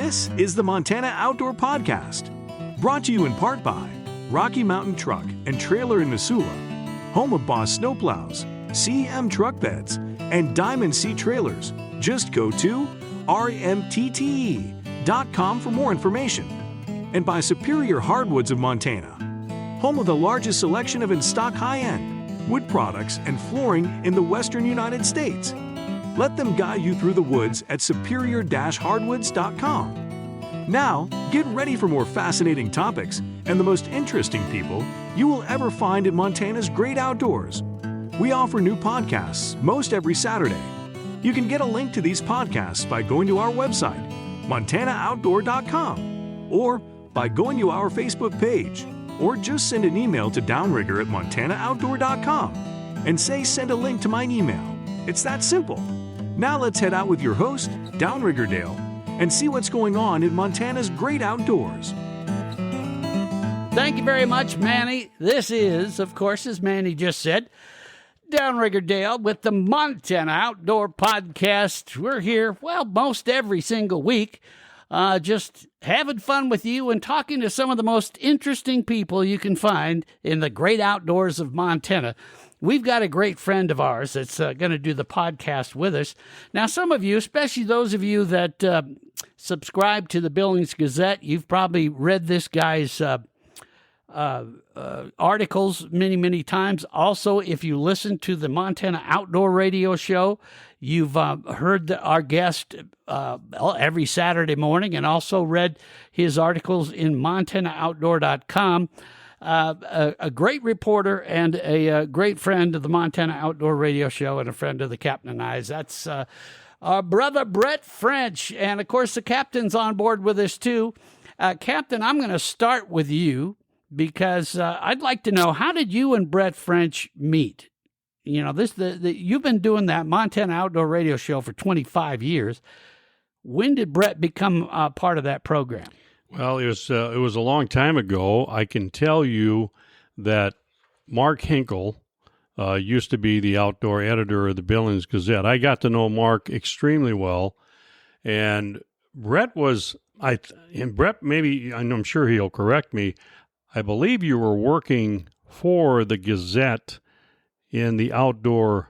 This is the Montana Outdoor Podcast, brought to you in part by Rocky Mountain Truck and Trailer in Missoula, home of Boss Snowplows, CM Truck Beds, and Diamond Sea Trailers. Just go to rmtte.com for more information. And by Superior Hardwoods of Montana, home of the largest selection of in-stock high-end wood products and flooring in the western United States. Let them guide you through the woods at superior-hardwoods.com. Now, get ready for more fascinating topics and the most interesting people you will ever find in Montana's great outdoors. We offer new podcasts most every Saturday. You can get a link to these podcasts by going to our website, montanooutdoor.com, or by going to our Facebook page, or just send an email to Downrigger at montanooutdoor.com and say send a link to my email. It's that simple. Now let's head out with your host, Downrigger Dale, and see what's going on in Montana's great outdoors. Thank you very much, Manny. This is, of course, as Manny just said, Downrigger Dale with the Montana Outdoor Podcast. We're here, well, most every single week, just having fun with you and talking to some of the most interesting people you can find in the great outdoors of Montana. We've got a great friend of ours that's going to do the podcast with us. Now, some of you, especially those of you that subscribe to the Billings Gazette, you've probably read this guy's articles many, many times. Also, if you listen to the Montana Outdoor Radio Show, you've heard our guest every Saturday morning and also read his articles in MontanaOutdoor.com. A great reporter and a great friend of the Montana Outdoor Radio Show and a friend of the Captain and I's. That's our brother Brett French. And, of course, the Captain's on board with us, too. Captain, I'm going to start with you because I'd like to know, how did you and Brett French meet? You know, you've been doing that Montana Outdoor Radio Show for 25 years. When did Brett become part of that program? Well, it was a long time ago. I can tell you that Mark Hinkle used to be the outdoor editor of the Billings Gazette. I got to know Mark extremely well, and Brett was Brett, maybe, I'm sure he'll correct me, I believe you were working for the Gazette in the outdoor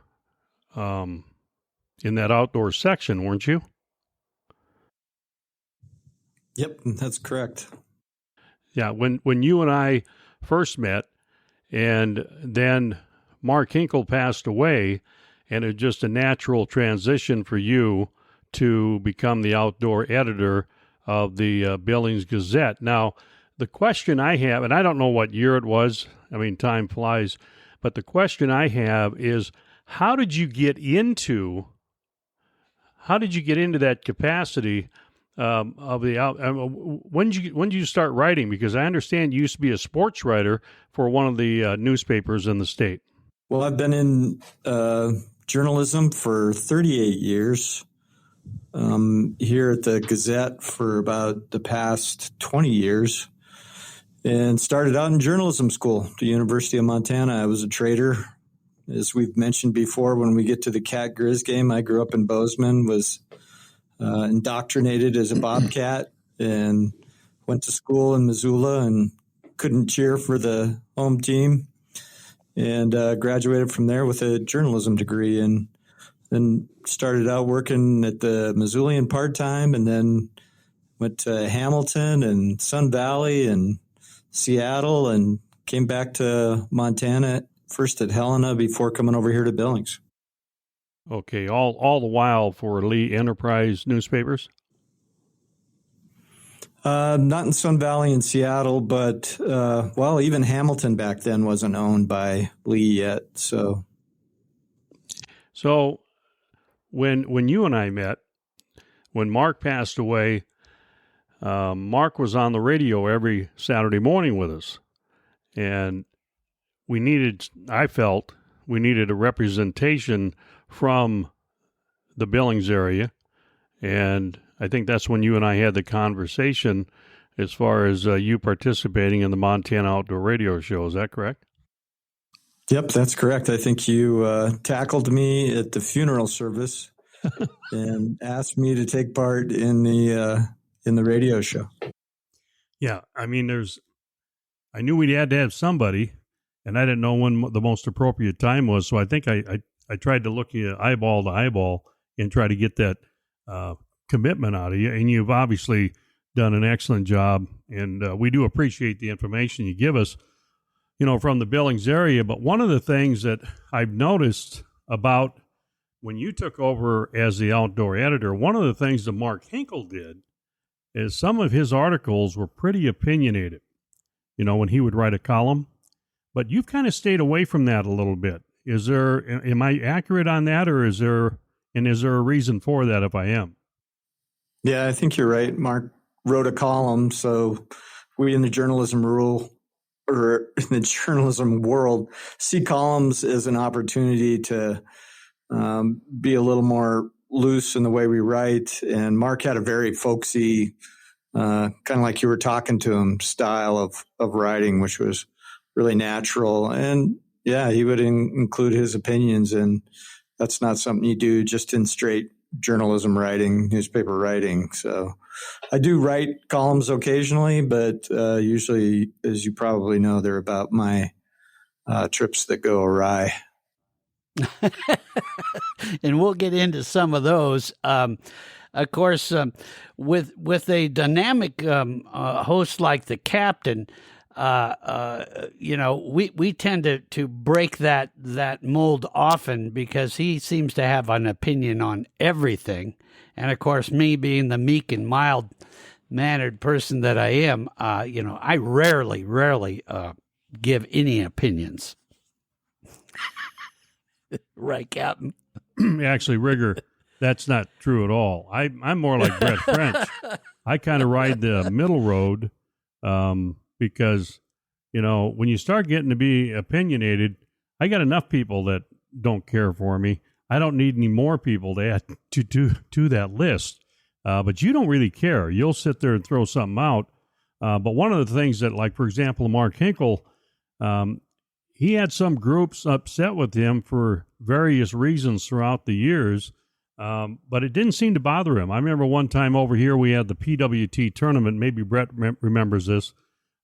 in that outdoor section, weren't you? Yep, that's correct. Yeah, when you and I first met, and then Mark Hinkle passed away, and it was just a natural transition for you to become the outdoor editor of the Billings Gazette. Now, the question I have, and I don't know what year it was, I mean, time flies, but the question I have is, how did you get into that capacity of the out? When did you start writing? Because I understand you used to be a sports writer for one of the newspapers in the state. Well, I've been in journalism for 38 years. Here at the Gazette for about the past 20 years, and started out in journalism school at the University of Montana. I was a trader. As we've mentioned before, when we get to the Cat Grizz game, I grew up in Bozeman, was indoctrinated as a Bobcat, and went to school in Missoula and couldn't cheer for the home team, and graduated from there with a journalism degree, and then started out working at the Missoulian part-time, and then went to Hamilton and Sun Valley and Seattle, and came back to Montana, first at Helena before coming over here to Billings. Okay, all the while for Lee Enterprise newspapers? Not in Sun Valley and Seattle, but, even Hamilton back then wasn't owned by Lee yet. So when you and I met, when Mark passed away, Mark was on the radio every Saturday morning with us. And I felt we needed a representation from the Billings area, and I think that's when you and I had the conversation as far as you participating in the Montana Outdoor Radio Show. Is that correct? Yep, that's correct. I think you tackled me at the funeral service and asked me to take part in the in the radio show. Yeah, I mean, I knew we had to have somebody, and I didn't know when the most appropriate time was. So I think I tried to look you eyeball to eyeball and try to get that commitment out of you. And you've obviously done an excellent job, and we do appreciate the information you give us, from the Billings area. But one of the things that I've noticed about when you took over as the outdoor editor, one of the things that Mark Hinkle did is some of his articles were pretty opinionated, when he would write a column. But you've kind of stayed away from that a little bit. Am I accurate on that, or is there a reason for that if I am? Yeah, I think you're right. Mark wrote a column, so we in the journalism world see columns as an opportunity to be a little more loose in the way we write. And Mark had a very folksy, kind of like you were talking to him, style of writing, which was really natural. And yeah, he would include his opinions, and that's not something you do just in straight journalism writing, newspaper writing. So I do write columns occasionally, but usually, as you probably know, they're about my trips that go awry. And we'll get into some of those. Of course, with a dynamic host like the Captain, we tend to break that mold often because he seems to have an opinion on everything. And of course, me being the meek and mild-mannered person that I am, I rarely give any opinions. Right, Captain? Actually, Rigger, that's not true at all. I'm more like Brett French. I kind of ride the middle road because, when you start getting to be opinionated, I got enough people that don't care for me. I don't need any more people to add to that list. But you don't really care. You'll sit there and throw something out. But one of the things that, like, for example, Mark Hinkle, he had some groups upset with him for various reasons throughout the years, but it didn't seem to bother him. I remember one time over here we had the PWT tournament. Maybe Brett remembers this,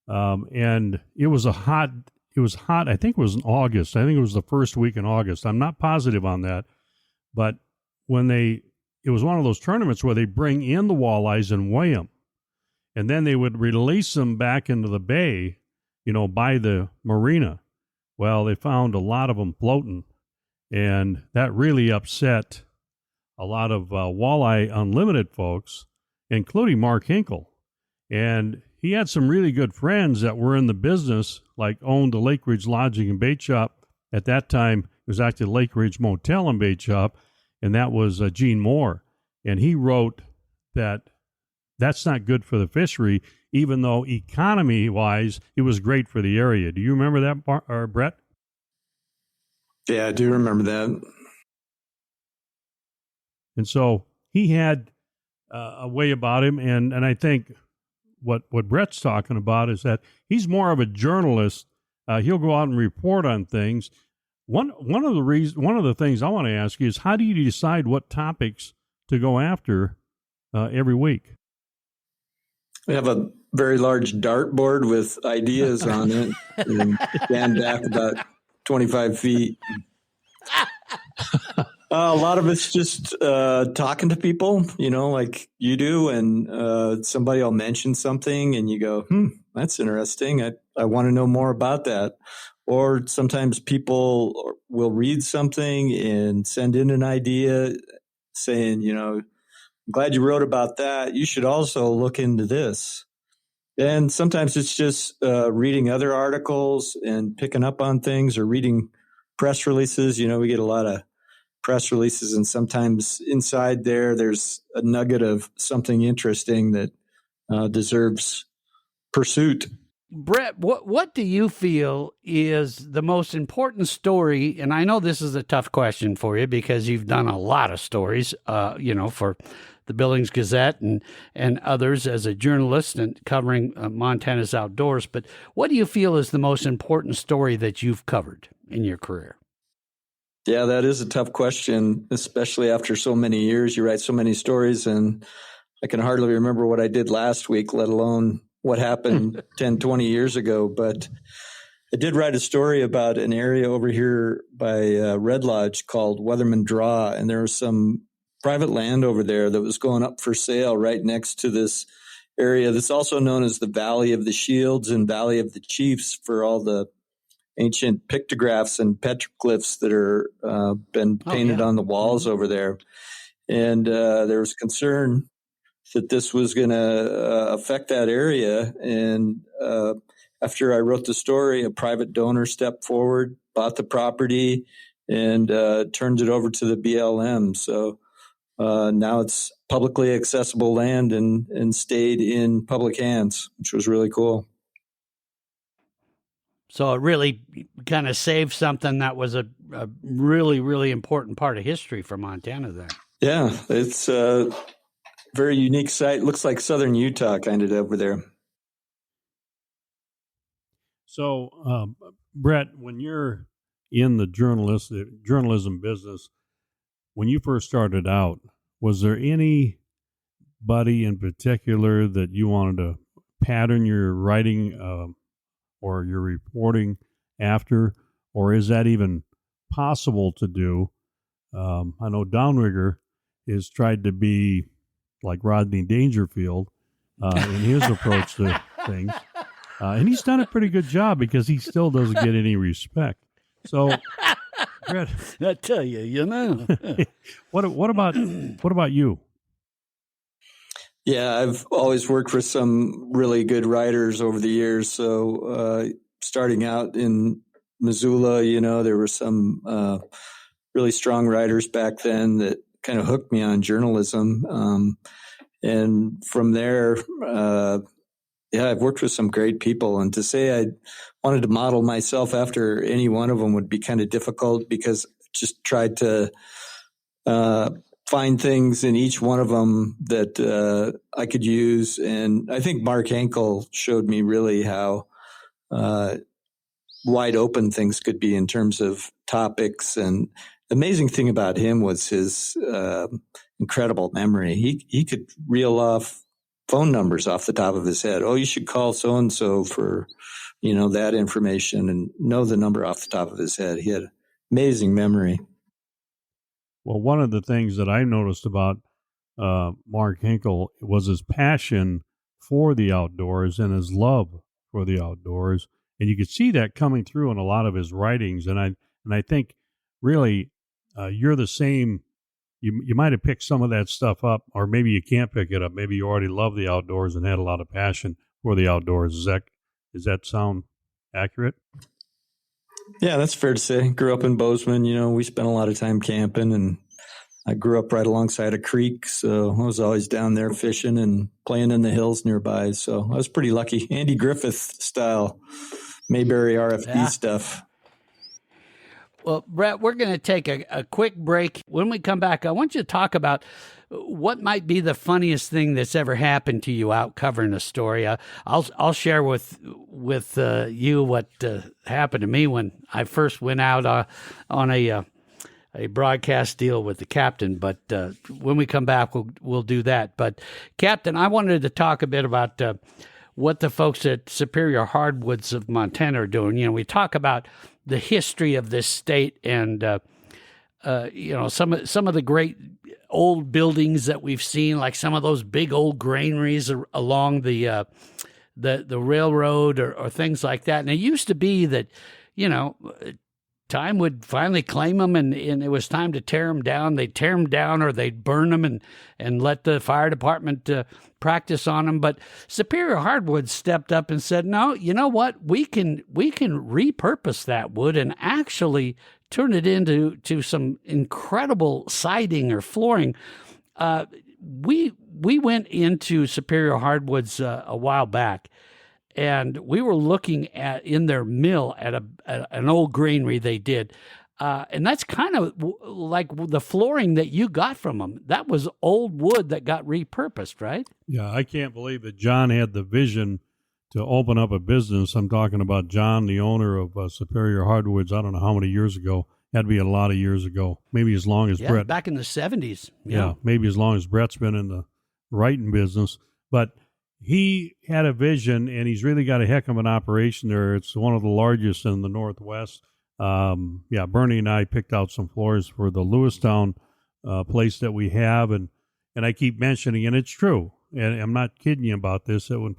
and it was hot. I think it was in August. I think it was the first week in August. I'm not positive on that, but it was one of those tournaments where they bring in the walleyes and weigh them, and then they would release them back into the bay, by the marina. Well, they found a lot of them floating, and that really upset a lot of Walleye Unlimited folks, including Mark Hinkle. And he had some really good friends that were in the business, like owned the Lake Ridge Lodging and Bait Shop. At that time, it was actually Lake Ridge Motel and Bait Shop, and that was Gene Moore. And he wrote that that's not good for the fishery, even though economy-wise, it was great for the area. Do you remember that, Brett? Yeah, I do remember that. And so he had a way about him, and I think what Brett's talking about is that he's more of a journalist. He'll go out and report on things. One of the things I want to ask you is, how do you decide what topics to go after every week? We have a very large dartboard with ideas on it, and stand back about 25 feet. A lot of it's just talking to people, like you do, and somebody will mention something, and you go, that's interesting. I want to know more about that. Or sometimes people will read something and send in an idea saying, I'm glad you wrote about that. You should also look into this. And sometimes it's just reading other articles and picking up on things, or reading press releases. We get a lot of press releases, and sometimes inside there's a nugget of something interesting that deserves pursuit. Brett, what do you feel is the most important story? And I know this is a tough question for you because you've done a lot of stories, for the Billings Gazette and others as a journalist and covering Montana's outdoors. But what do you feel is the most important story that you've covered in your career? Yeah, that is a tough question, especially after so many years. You write so many stories, and I can hardly remember what I did last week, let alone what happened 10, 20 years ago. But I did write a story about an area over here by Red Lodge called Weatherman Draw, and there was some private land over there that was going up for sale right next to this area that's also known as the Valley of the Shields and Valley of the Chiefs for all the ancient pictographs and petroglyphs that are been painted on the walls over there. And there was concern that this was going to affect that area. And after I wrote the story, a private donor stepped forward, bought the property, and turned it over to the BLM. So now it's publicly accessible land and stayed in public hands, which was really cool. So it really kind of saved something that was a really, really important part of history for Montana there. Yeah, it's a very unique site. Looks like southern Utah kind of over there. So, Brett, when you're in the journalism business, when you first started out, was there anybody in particular that you wanted to pattern your writing or your reporting after, or is that even possible to do? I know Downrigger has tried to be like Rodney Dangerfield in his approach to things, and he's done a pretty good job because he still doesn't get any respect. So, Brett, I tell you, you know, what about you? Yeah, I've always worked with some really good writers over the years. So starting out in Missoula, there were some really strong writers back then that kind of hooked me on journalism. And from there, I've worked with some great people. And to say I wanted to model myself after any one of them would be kind of difficult because I just tried to find things in each one of them that I could use. And I think Mark Henkel showed me really how wide open things could be in terms of topics. And the amazing thing about him was his incredible memory. He could reel off phone numbers off the top of his head. Oh, you should call so-and-so for, that information, and know the number off the top of his head. He had amazing memory. Well, one of the things that I noticed about Mark Henkel was his passion for the outdoors and his love for the outdoors, and you could see that coming through in a lot of his writings. And I think really you're the same. You might have picked some of that stuff up, or maybe you can't pick it up. Maybe you already love the outdoors and had a lot of passion for the outdoors. Does that sound accurate? Yeah, that's fair to say. Grew up in Bozeman. We spent a lot of time camping, and I grew up right alongside a creek. So I was always down there fishing and playing in the hills nearby. So I was pretty lucky. Andy Griffith style, Mayberry RFD stuff. Well, Brett, we're going to take a quick break. When we come back, I want you to talk about what might be the funniest thing that's ever happened to you out covering a story. I'll share with you what happened to me when I first went out on a broadcast deal with the captain. But when we come back, we'll do that. But Captain, I wanted to talk a bit about what the folks at Superior Hardwoods of Montana are doing. We talk about the history of this state and some of the great old buildings that we've seen, like some of those big old granaries along the railroad or things like that. And it used to be that time would finally claim them, and it was time to tear them down. They'd tear them down, or they'd burn them and let the fire department practice on them. But Superior Hardwoods stepped up and said, no, you know what? We can repurpose that wood and actually turn it into some incredible siding or flooring. We went into Superior Hardwoods a while back, and we were looking in their mill at an old granary they did. And that's kind of like the flooring that you got from them. That was old wood that got repurposed, right? Yeah, I can't believe that John had the vision to open up a business. I'm talking about John, the owner of Superior Hardwoods. I don't know how many years ago. Had to be a lot of years ago. Maybe as long as Brett. Back in the 70s. Yeah, maybe as long as Brett's been in writing business, but he had a vision, and he's really got a heck of an operation there. It's one of the largest in the Northwest. Bernie and I picked out some floors for the Lewistown place that we have, and I keep mentioning, and it's true, and I'm not kidding you about this, that when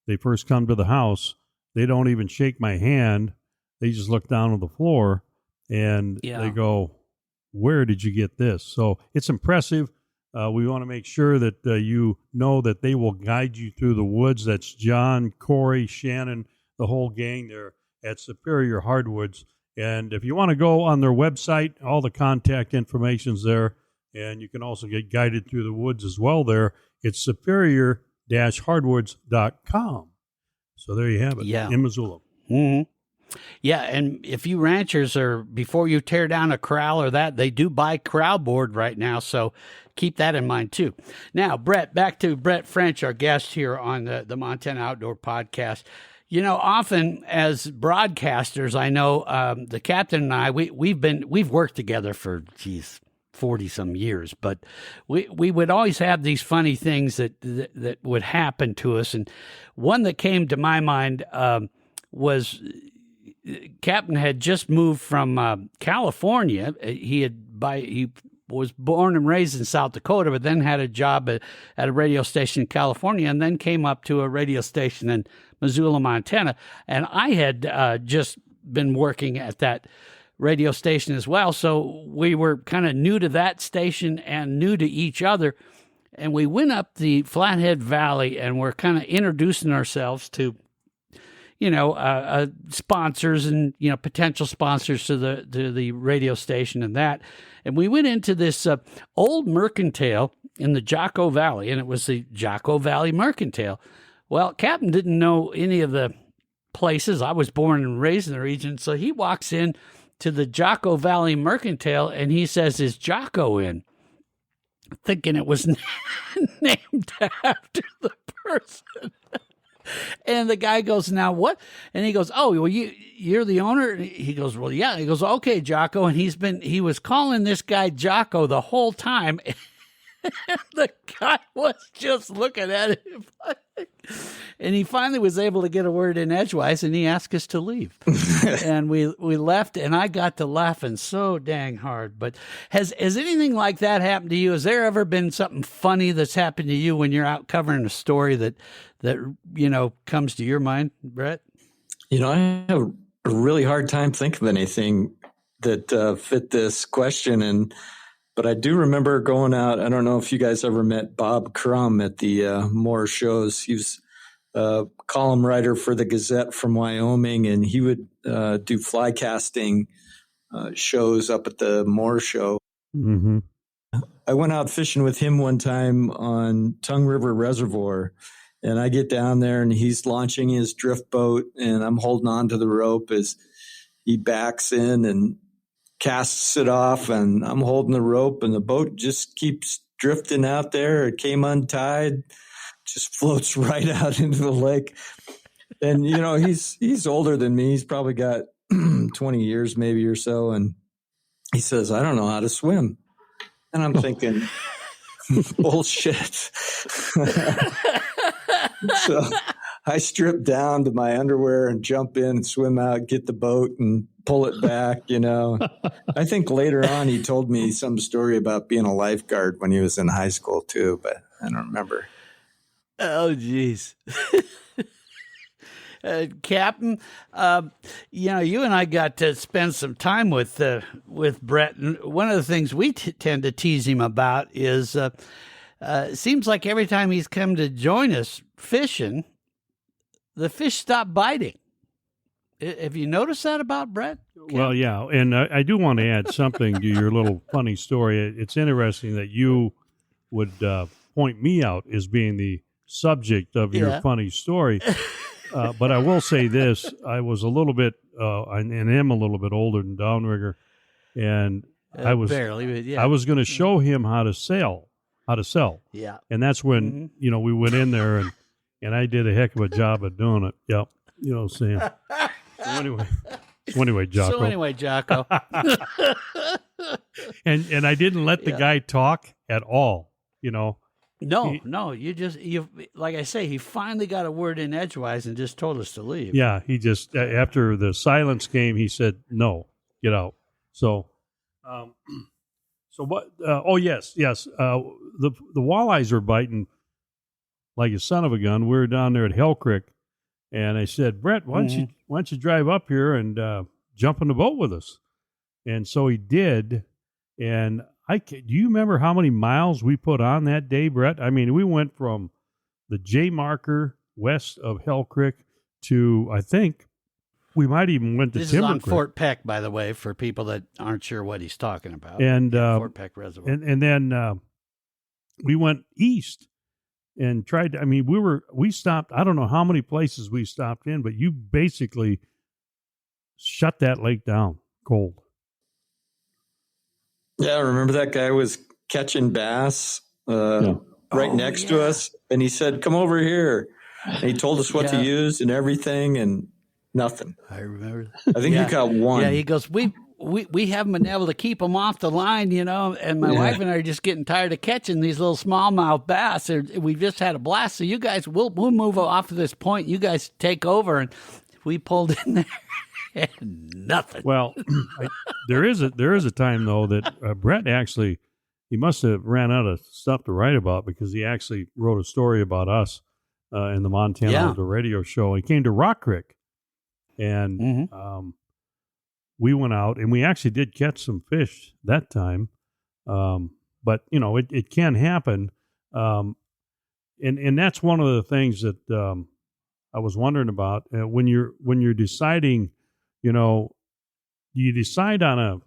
they first come to the house, they don't even shake my hand. They just look down on the floor, and they go, where did you get this? So it's impressive. We want to make sure that you know that they will guide you through the woods. That's John, Corey, Shannon, the whole gang there at Superior Hardwoods. And if you want to go on their website, all the contact information's there. And you can also get guided through the woods as well there. It's superior-hardwoods.com. So there you have it, in Missoula. Mm-hmm. Yeah, and if you ranchers before you tear down a corral or that, they do buy corral board right now, so keep that in mind too. Now, Brett, back to Brett French, our guest here on the Montana Outdoor Podcast. You know, often as broadcasters, I know the captain and I, we've worked together for 40 some years, but we would always have these funny things that would happen to us, and one that came to my mind was. Captain had just moved from California. He was born and raised in South Dakota, but then had a job at a radio station in California, and then came up to a radio station in Missoula, Montana. And I had just been working at that radio station as well, so we were kind of new to that station and new to each other. And we went up the Flathead Valley, and we're kind of introducing ourselves to sponsors and, potential sponsors to the radio station and that. And we went into this old mercantile in the Jocko Valley, and it was the Jocko Valley Mercantile. Well, Captain didn't know any of the places. I was born and raised in the region, so he walks in to the Jocko Valley Mercantile, and he says, "Is Jocko in?" Thinking it was named after the person. And the guy goes, "Now what?" And he goes, "Oh, well, you're the owner?" And he goes, "Well, yeah." He goes, "Okay, Jocko." And he was calling this guy Jocko the whole time. And the guy was just looking at him. And he finally was able to get a word in edgewise, and he asked us to leave. And we left, and I got to laughing so dang hard. But has anything like that happened to you? Has there ever been something funny that's happened to you when you're out covering a story that comes to your mind, Brett? I have a really hard time thinking of anything that fit this question. But I do remember going out. I don't know if you guys ever met Bob Crum at the Moore shows. He was a column writer for the Gazette from Wyoming, and he would do fly casting shows up at the Moore show. Mm-hmm. I went out fishing with him one time on Tongue River Reservoir, and I get down there, and he's launching his drift boat, and I'm holding on to the rope as he backs in and casts it off, and I'm holding the rope, and the boat just keeps drifting out there. It came untied, just floats right out into the lake. And, he's older than me. He's probably got 20 years maybe or so. And he says, "I don't know how to swim." And I'm thinking, bullshit. So I strip down to my underwear and jump in and swim out, get the boat and pull it back, I think later on he told me some story about being a lifeguard when he was in high school too, but I don't remember. Oh, geez. Captain, you and I got to spend some time with Brett. And one of the things we tend to tease him about is it seems like every time he's come to join us fishing, the fish stop biting. Have you noticed that about Brett? Well, yeah, and I do want to add something to your little funny story. It's interesting that you would point me out as being the subject of your funny story. But I will say this: I was a little bit, and am a little bit older than Downrigger, and I was barely, but yeah. I was going to show him how to sell. Yeah, and that's when we went in there, and I did a heck of a job of doing it. Yep, you know what I'm saying. So anyway, Jocko. And I didn't let the guy talk at all, No. You like I say, he finally got a word in edgewise and just told us to leave. Yeah, he just after the silence came, he said, "No, get out." So, so what? Oh yes. The walleyes are biting like a son of a gun. We were down there at Hell Creek, and I said, "Brett, why don't you drive up here and jump in the boat with us?" And so he did. And do you remember how many miles we put on that day, Brett? I mean, we went from the J marker west of Hell Creek to, I think, we might even went to this Timber is on Creek. Fort Peck, by the way, for people that aren't sure what he's talking about. And Fort Peck Reservoir. And then we went east and tried to, I mean, we stopped, I don't know how many places we stopped in, but you basically shut that lake down cold. Yeah, I remember that guy was catching bass right next to us, and he said, "Come over here." And he told us what to use and everything, and nothing. I remember that. I think you caught one. Yeah, he goes, we haven't been able to keep them off the line, and my wife and I are just getting tired of catching these little smallmouth bass. We've just had a blast. So you guys, we'll move off of this point. You guys take over, and we pulled in there. And nothing. Well, there is a time though that Brett actually, he must have ran out of stuff to write about because he actually wrote a story about us in the Montana Outdoor Radio Show. He came to Rock Creek, and we went out and we actually did catch some fish that time. But it can happen, and that's one of the things that I was wondering about when you're deciding. You decide on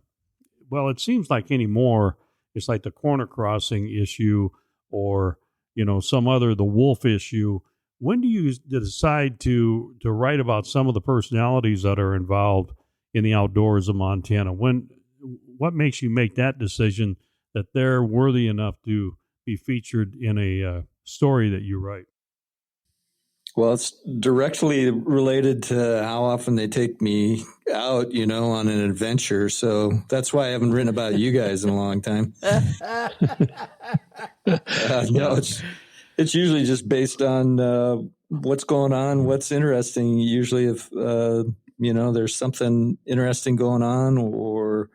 it seems like anymore, it's like the corner crossing issue or, the wolf issue. When do you decide to write about some of the personalities that are involved in the outdoors of Montana? What makes you make that decision that they're worthy enough to be featured in a story that you write? Well, it's directly related to how often they take me out, on an adventure. So that's why I haven't written about you guys in a long time. It's usually just based on what's going on, what's interesting. Usually if, there's something interesting going on or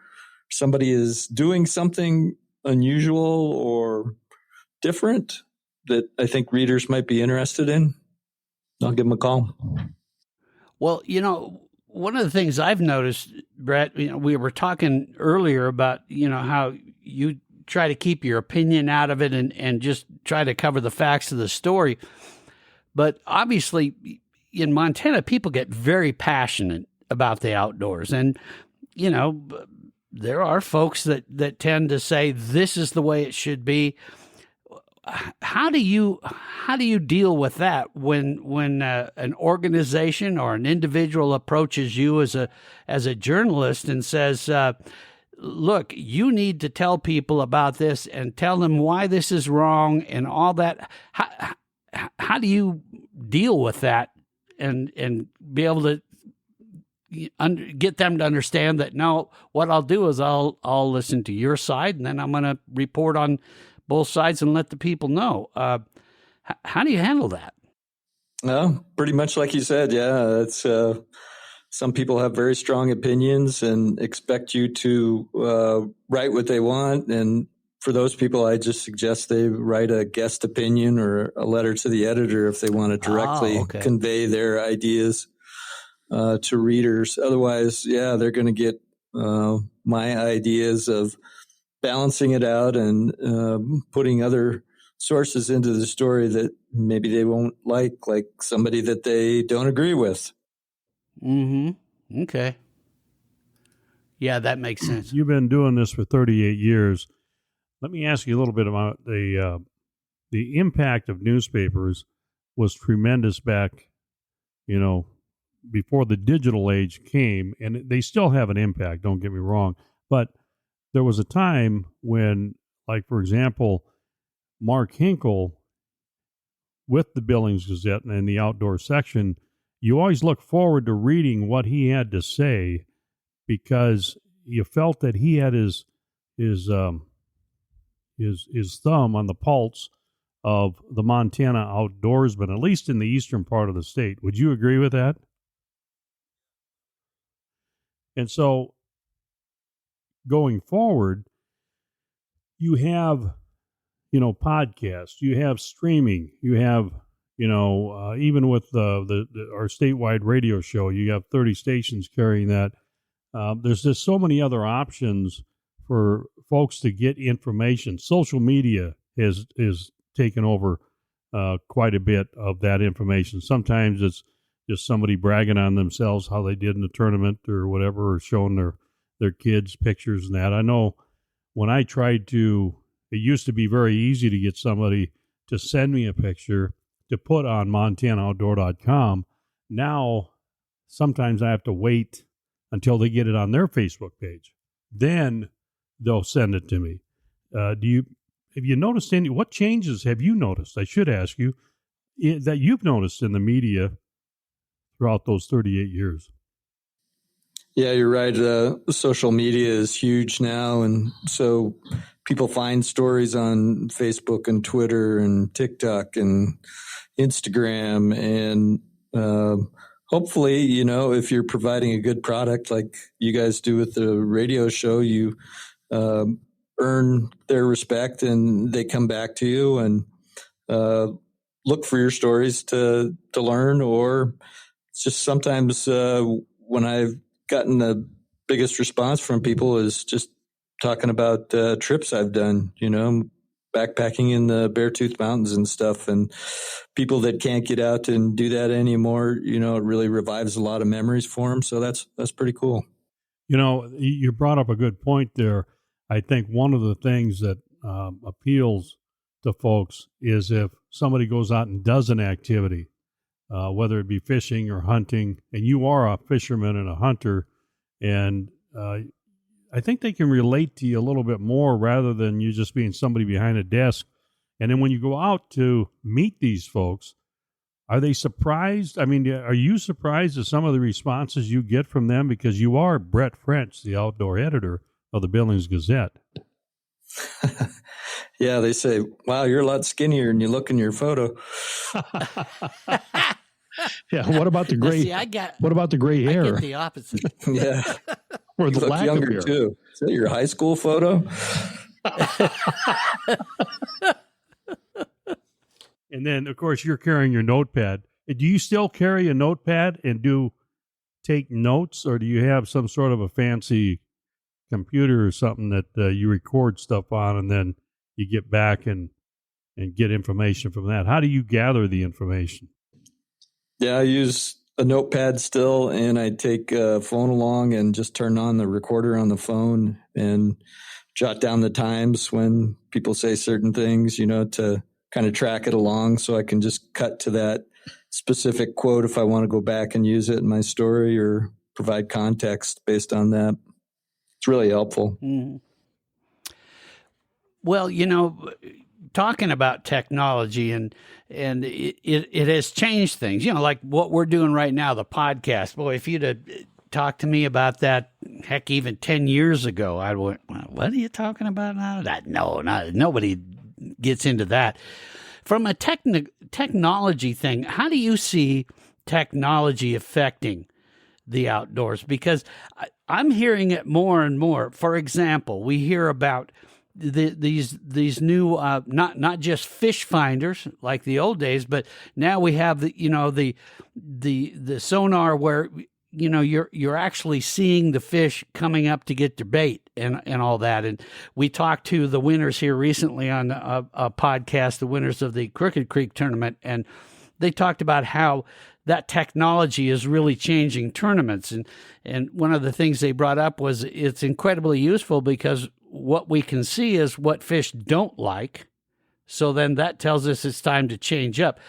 somebody is doing something unusual or different that I think readers might be interested in, I'll give them a call. Well, one of the things I've noticed, Brett, we were talking earlier about, how you try to keep your opinion out of it and just try to cover the facts of the story. But obviously in Montana, people get very passionate about the outdoors. And, there are folks that tend to say this is the way it should be. How do you deal with that when an organization or an individual approaches you as a journalist and says, "Look, you need to tell people about this and tell them why this is wrong and all that." How do you deal with that and be able to get them to understand that? No, what I'll do is I'll listen to your side and then I'm going to report on both sides and let the people know. How do you handle that? No, pretty much like you said. Yeah, it's some people have very strong opinions and expect you to write what they want. And for those people, I just suggest they write a guest opinion or a letter to the editor if they want to directly convey their ideas to readers. Otherwise, they're going to get my ideas of balancing it out and putting other sources into the story that maybe they won't like somebody that they don't agree with. Mm-hmm. Okay. Yeah, that makes sense. You've been doing this for 38 years. Let me ask you a little bit about the impact of newspapers was tremendous back, before the digital age came, and they still have an impact, don't get me wrong, but there was a time when, like, for example, Mark Hinkle with the Billings Gazette and the outdoor section, you always look forward to reading what he had to say because you felt that he had his thumb on the pulse of the Montana outdoorsman, at least in the eastern part of the state. Would you agree with that? And so going forward, you have, podcasts, you have streaming, you have, even with our statewide radio show, you have 30 stations carrying that. There's just so many other options for folks to get information. Social media is taken over quite a bit of that information. Sometimes it's just somebody bragging on themselves, how they did in the tournament or whatever, or showing their kids pictures and that. I know when I tried to, it used to be very easy to get somebody to send me a picture to put on MontanaOutdoor.com. Now, sometimes I have to wait until they get it on their Facebook page. Then they'll send it to me. Have you noticed what changes have you noticed? I should ask you that you've noticed in the media throughout those 38 years. Yeah, you're right. Social media is huge now. And so people find stories on Facebook and Twitter and TikTok and Instagram. And hopefully, if you're providing a good product like you guys do with the radio show, you earn their respect and they come back to you and look for your stories to learn. Or it's just sometimes when I've gotten the biggest response from people is just talking about trips I've done, backpacking in the Beartooth Mountains and stuff. And people that can't get out and do that anymore, it really revives a lot of memories for them. So that's pretty cool. You brought up a good point there. I think one of the things that appeals to folks is if somebody goes out and does an activity, whether it be fishing or hunting, and you are a fisherman and a hunter, and I think they can relate to you a little bit more rather than you just being somebody behind a desk. And then when you go out to meet these folks, are they surprised? I mean, are you surprised at some of the responses you get from them? Because you are Brett French, the outdoor editor of the Billings Gazette. Yeah, they say, wow, you're a lot skinnier than you look in your photo. Yeah, what about the gray? What about the gray hair? I get the opposite. Yeah, or you the look lack younger of hair. too. Is that your high school photo? And then, of course, you're carrying your notepad. Do you still carry a notepad and take notes, or do you have some sort of a fancy computer or something that you record stuff on, and then you get back and get information from that? How do you gather the information? Yeah, I use a notepad still, and I take a phone along and just turn on the recorder on the phone and jot down the times when people say certain things, to kind of track it along so I can just cut to that specific quote if I want to go back and use it in my story or provide context based on that. It's really helpful. Mm. Well, talking about technology and it has changed things, like what we're doing right now, the podcast. Boy, if you'd have talked to me about that, heck, even 10 years ago, I went, well, what are you talking about now? Nobody gets into that. From a technology thing, how do you see technology affecting the outdoors? Because I'm hearing it more and more. For example, we hear about these new not just fish finders like the old days, but now we have the sonar where you're actually seeing the fish coming up to get their bait and all that. And we talked to the winners here recently on a podcast, the winners of the Crooked Creek tournament, and they talked about how that technology is really changing tournaments. And one of the things they brought up was it's incredibly useful because what we can see is what fish don't like. So then that tells us it's time to change up.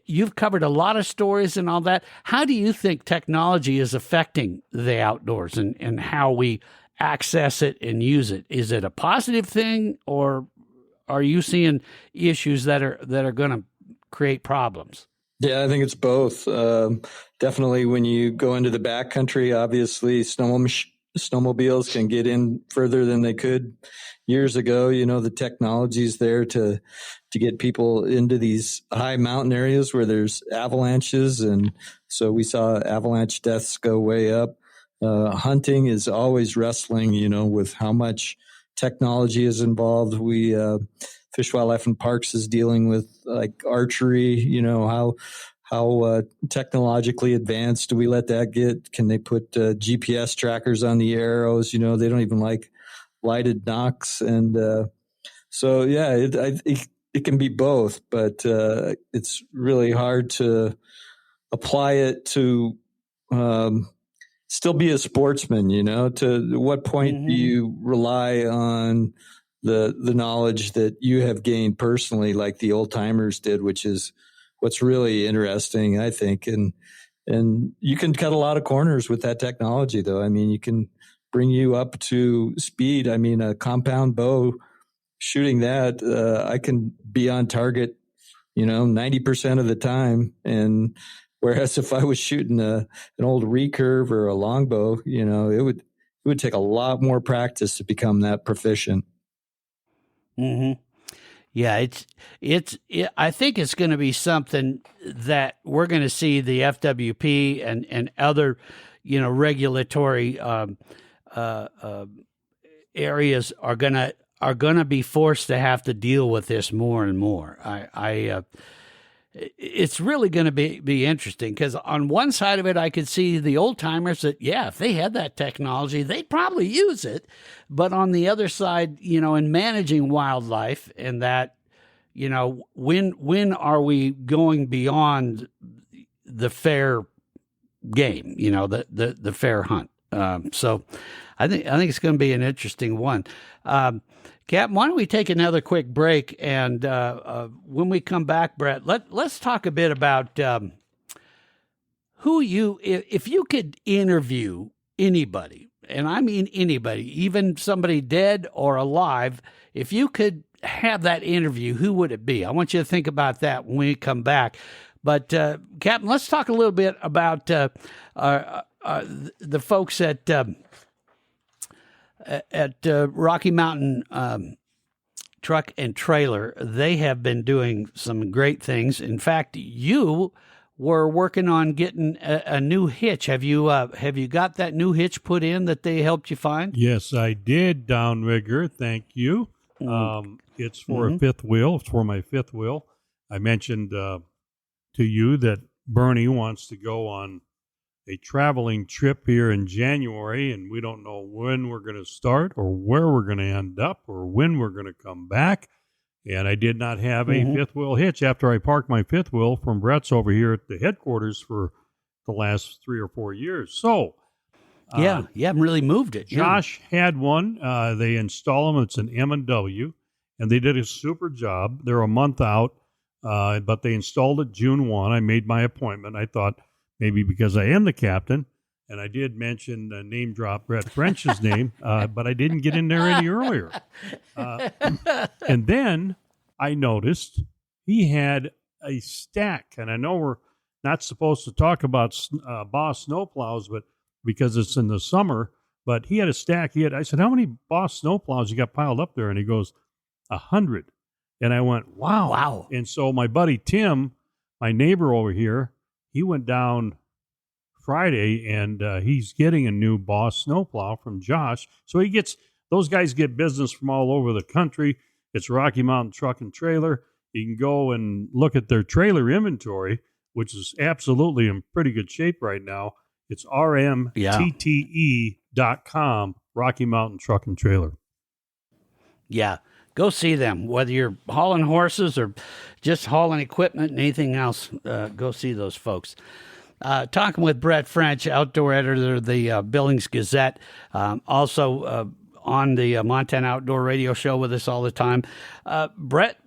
You've covered a lot of stories and all that. How do you think technology is affecting the outdoors and how we access it and use it? Is it a positive thing, or are you seeing issues that are going to create problems? Yeah, I think it's both. Definitely when you go into the backcountry, obviously snowmobiles can get in further than they could years ago. The technology's there to get people into these high mountain areas where there's avalanches. And so we saw avalanche deaths go way up. Hunting is always wrestling, with how much technology is involved. We, Fish, Wildlife, and Parks is dealing with like archery, how technologically advanced do we let that get? Can they put GPS trackers on the arrows? They don't even like lighted nocks. And so, yeah, it can be both, but it's really hard to apply it to still be a sportsman, to what point do you rely on the knowledge that you have gained personally, like the old timers did, which is what's really interesting, I think. And you can cut a lot of corners with that technology, though. I mean, you can bring you up to speed. I mean, a compound bow, shooting that, I can be on target, 90% of the time. And whereas if I was shooting an old recurve or a longbow, it would take a lot more practice to become that proficient. Mm-hmm. Yeah, I think it's going to be something that we're going to see the FWP and other, regulatory areas are going to be forced to have to deal with this more and more. It's really going to be interesting, because on one side of it, I could see the old timers that, if they had that technology, they'd probably use it. But on the other side, in managing wildlife and that, when are we going beyond the fair game, the fair hunt? So I think it's going to be an interesting one. Captain, why don't we take another quick break, and when we come back, Brett, let's talk a bit about if you could interview anybody, and I mean anybody, even somebody dead or alive, if you could have that interview, who would it be? I want you to think about that when we come back. But Captain, let's talk a little bit about the folks at Rocky Mountain Truck and Trailer. They have been doing some great things. In fact, you were working on getting a new hitch. Have you got that new hitch put in that they helped you find? Yes, I did, Downrigger. Thank you. It's for a fifth wheel. It's for my fifth wheel. I mentioned to you that Bernie wants to go on a traveling trip here in January, and we don't know when we're going to start or where we're going to end up or when we're going to come back. And I did not have a fifth wheel hitch after I parked my fifth wheel from Brett's over here at the headquarters for the last 3 or 4 years. So, you haven't really moved it. Josh had one. They install them. It's an M&W, and they did a super job. They're a month out, but they installed it June 1. I made my appointment. I thought maybe because I am the captain, and I did mention name drop Brett French's name, but I didn't get in there any earlier. And then I noticed he had a stack, and I know we're not supposed to talk about Boss snowplows, but because it's in the summer, but he had a stack. I said, how many Boss snowplows you got piled up there? And he goes, 100. And I went, wow. And so my buddy Tim, my neighbor over here, he went down Friday, and he's getting a new Boss snowplow from Josh. So those guys get business from all over the country. It's Rocky Mountain Truck and Trailer. You can go and look at their trailer inventory, which is absolutely in pretty good shape right now. It's rmtte.com, Rocky Mountain Truck and Trailer. Yeah. Go see them, whether you're hauling horses or just hauling equipment and anything else. Go see those folks. Talking with Brett French, outdoor editor of the Billings Gazette, also on the Montana Outdoor Radio Show with us all the time. Brett,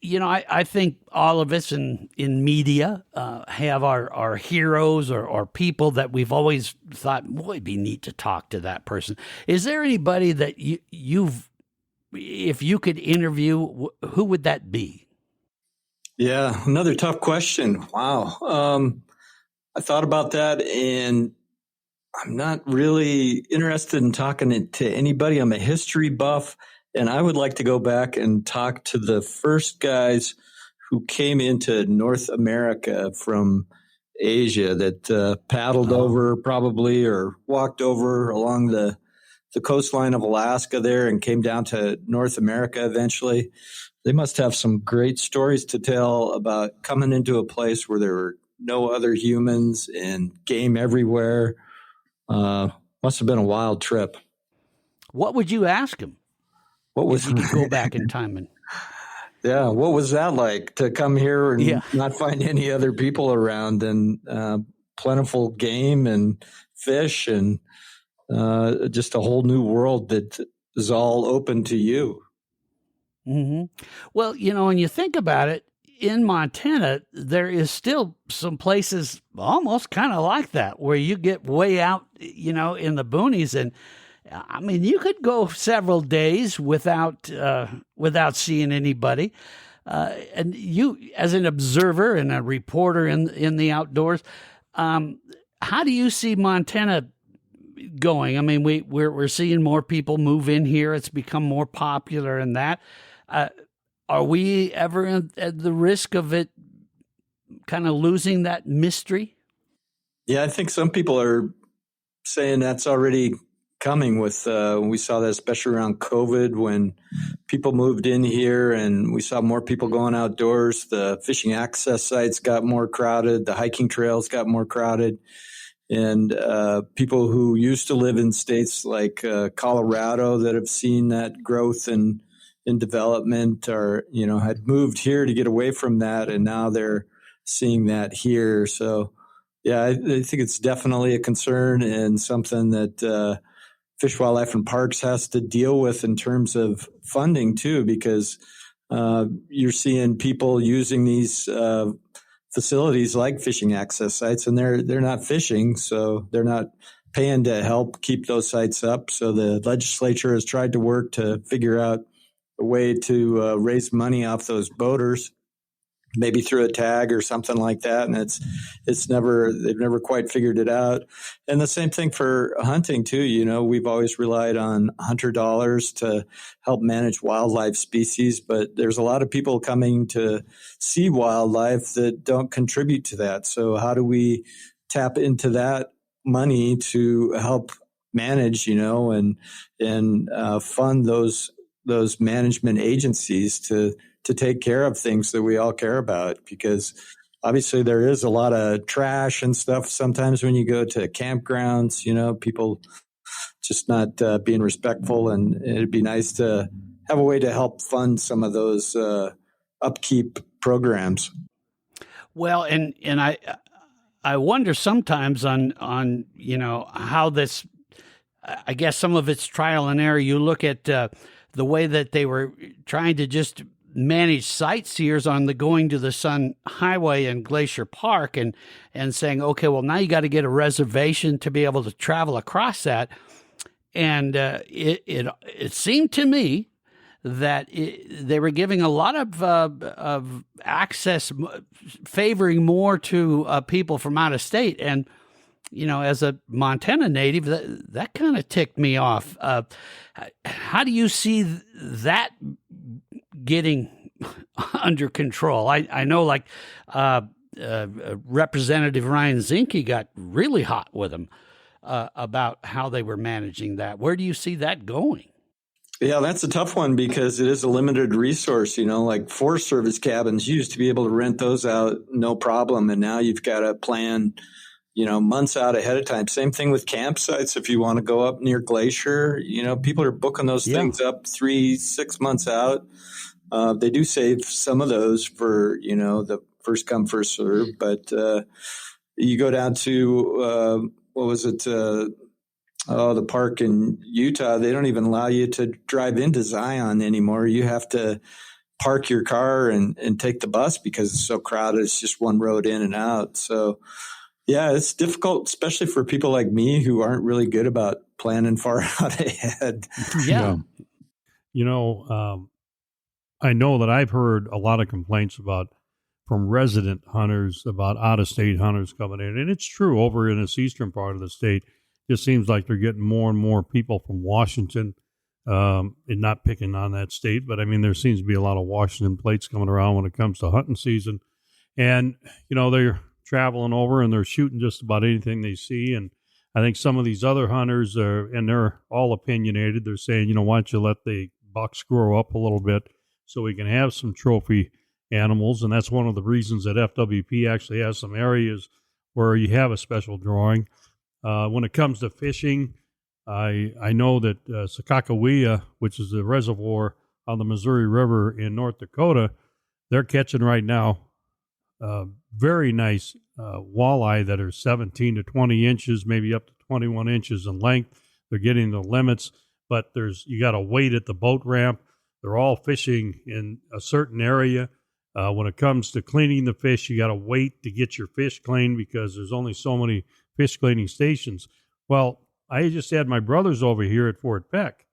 I think all of us in media have our heroes or people that we've always thought, boy, it'd be neat to talk to that person. Is there anybody that you've, if you could interview, who would that be? Yeah, another tough question. Wow. I thought about that, and I'm not really interested in talking to anybody. I'm a history buff, and I would like to go back and talk to the first guys who came into North America from Asia that paddled over probably or walked over along the coastline of Alaska there and came down to North America eventually. They must have some great stories to tell about coming into a place where there were no other humans and game everywhere. Must have been a wild trip. What would you ask him? What was if you could go back in time and yeah, what was that like to come here and not find any other people around and plentiful game and fish and just a whole new world that is all open to you? Mm-hmm. Well, when you think about it, in Montana, there is still some places almost kind of like that where you get way out, in the boonies. And I mean, you could go several days without seeing anybody. And you, as an observer and a reporter in the outdoors, how do you see Montana going? I mean, we're seeing more people move in here. It's become more popular and that. Are we ever at the risk of it kind of losing that mystery? Yeah, I think some people are saying that's already coming with, we saw that especially around COVID when people moved in here and we saw more people going outdoors. The fishing access sites got more crowded. The hiking trails got more crowded. And people who used to live in states like Colorado that have seen that growth in development or, had moved here to get away from that. And now they're seeing that here. So, yeah, I think it's definitely a concern and something that Fish, Wildlife, and Parks has to deal with in terms of funding, too, because you're seeing people using these facilities like fishing access sites, and they're not fishing, so they're not paying to help keep those sites up. So the legislature has tried to work to figure out a way to raise money off those boaters, maybe through a tag or something like that. And they've never quite figured it out. And the same thing for hunting too. We've always relied on hunter dollars to help manage wildlife species, but there's a lot of people coming to see wildlife that don't contribute to that. So how do we tap into that money to help manage, and fund those management agencies to take care of things that we all care about? Because obviously there is a lot of trash and stuff sometimes when you go to campgrounds, people just not being respectful, and it'd be nice to have a way to help fund some of those upkeep programs. Well, and I wonder sometimes on how this, I guess some of it's trial and error. You look at the way that they were trying to just manage sightseers on the Going to the Sun Highway in Glacier Park and saying, okay, well, now you got to get a reservation to be able to travel across that. And it seemed to me that they were giving a lot of access, favoring more to people from out of state. And as a Montana native, that kind of ticked me off. How do you see that getting under control? I know, like Representative Ryan Zinke got really hot with him about how they were managing that. Where do you see that going? Yeah, that's a tough one because it is a limited resource. Like Forest Service cabins, you used to be able to rent those out no problem, and now you've got to plan months out ahead of time. Same thing with campsites. If you want to go up near Glacier, people are booking those things up 3-6 months out. They do save some of those for, the first come, first serve. But you go down to, the park in Utah, they don't even allow you to drive into Zion anymore. You have to park your car and take the bus because it's so crowded. It's just one road in and out. So, yeah, it's difficult, especially for people like me who aren't really good about planning far out ahead. Yeah. I know that I've heard a lot of complaints from resident hunters about out-of-state hunters coming in. And it's true over in this eastern part of the state. just seems like they're getting more and more people from Washington, and not picking on that state, but I mean, there seems to be a lot of Washington plates coming around when it comes to hunting season. And, they're traveling over and they're shooting just about anything they see. And I think some of these other hunters and they're all opinionated. They're saying, why don't you let the bucks grow up a little bit so we can have some trophy animals. And that's one of the reasons that FWP actually has some areas where you have a special drawing. When it comes to fishing, I know that Sakakawea, which is a reservoir on the Missouri River in North Dakota, they're catching right now very nice walleye that are 17 to 20 inches, maybe up to 21 inches in length. They're getting the limits, but you got to wait at the boat ramp. They're all fishing in a certain area. When it comes to cleaning the fish, you got to wait to get your fish cleaned because there's only so many fish cleaning stations. Well, I just had my brothers over here at Fort Peck,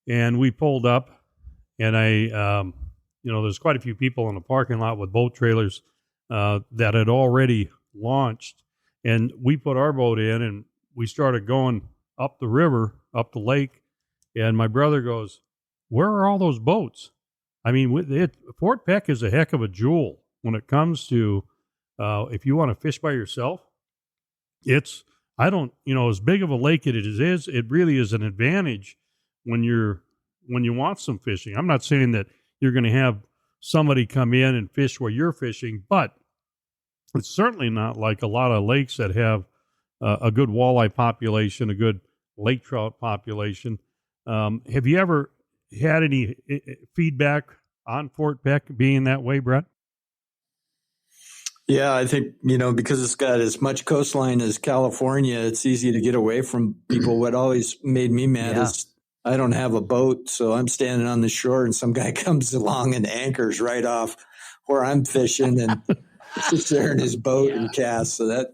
and we pulled up, and there's quite a few people in the parking lot with boat trailers that had already launched, and we put our boat in, and we started going up the river, up the lake, and my brother goes, "Where are all those boats?" I mean, Fort Peck is a heck of a jewel when it comes to if you want to fish by yourself. As big of a lake it is, it really is an advantage when you want some fishing. I'm not saying that you're going to have somebody come in and fish where you're fishing, but it's certainly not like a lot of lakes that have a good walleye population, a good lake trout population. Have you ever had any feedback on Fort Peck being that way, Brett? Yeah, I think, because it's got as much coastline as California, it's easy to get away from people. What always made me mad is I don't have a boat, so I'm standing on the shore and some guy comes along and anchors right off where I'm fishing and sits there in his boat and casts. So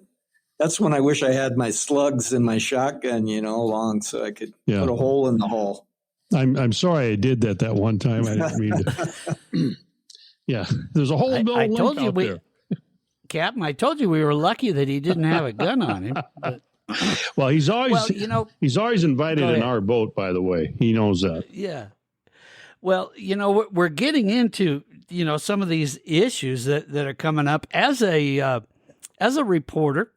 that's when I wish I had my slugs and my shotgun, along so I could put a hole in the hull. I'm sorry I did that one time. I didn't mean to. Yeah, there's a whole I told you there. Captain, I told you we were lucky that he didn't have a gun on him. But, well, he's always invited in our boat, by the way. He knows that. Yeah. Well, we're getting into, some of these issues that are coming up as a reporter